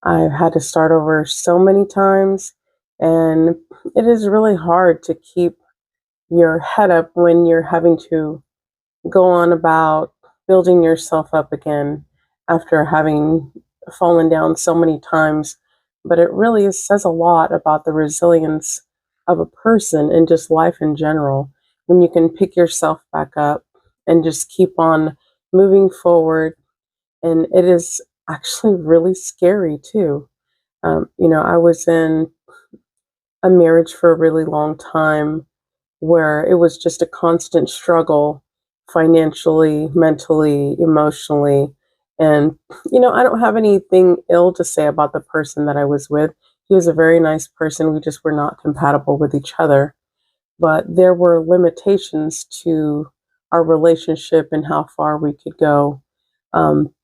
I've had to start over so many times, and it is really hard to keep your head up when you're having to go on about building yourself up again after having fallen down so many times. But it really says a lot about the resilience of a person and just life in general when you can pick yourself back up and just keep on moving forward. And it is actually really scary too. I was in a marriage for a really long time where it was just a constant struggle financially, mentally, emotionally. And, I don't have anything ill to say about the person that I was with. He was a very nice person. We just were not compatible with each other. But there were limitations to our relationship and how far we could go. Um,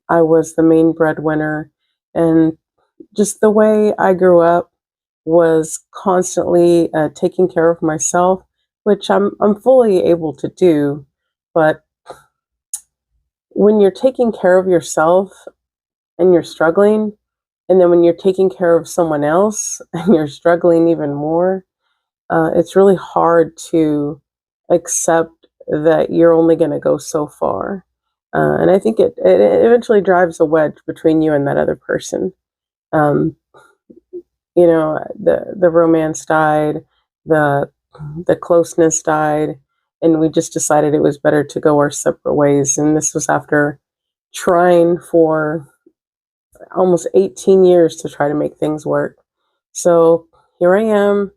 I was the main breadwinner, and just the way I grew up was constantly taking care of myself, which I'm fully able to do. But when you're taking care of yourself and you're struggling, and then when you're taking care of someone else and you're struggling even more, it's really hard to accept that you're only going to go so far. And I think it eventually drives a wedge between you and that other person. Um, the romance died, the the closeness died, and we just decided it was better to go our separate ways. And this was after trying for almost 18 years to try to make things work. So here I am,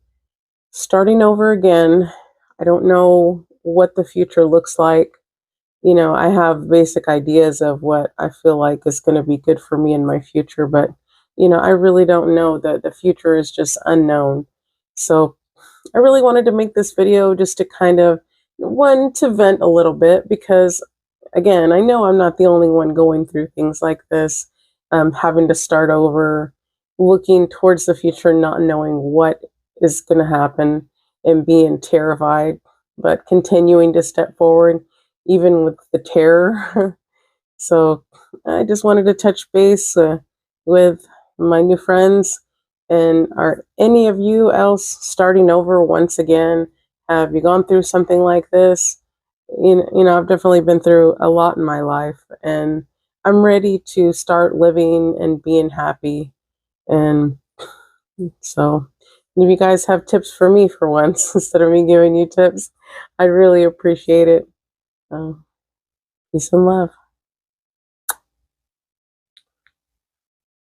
starting over again. I don't know what the future looks like. I have basic ideas of what I feel like is going to be good for me in my future, but I really don't know. The future is just unknown. So I really wanted to make this video just to kind of, one, to vent a little bit, because again, I know I'm not the only one going through things like this, having to start over, looking towards the future, not knowing what is going to happen and being terrified, but continuing to step forward even with the terror. So I just wanted to touch base with my new friends. And are any of you else starting over once again? Have you gone through something like this? I've definitely been through a lot in my life, and I'm ready to start living and being happy. And so, if you guys have tips for me for once, instead of me giving you tips, I'd really appreciate it. Uh, Peace and love.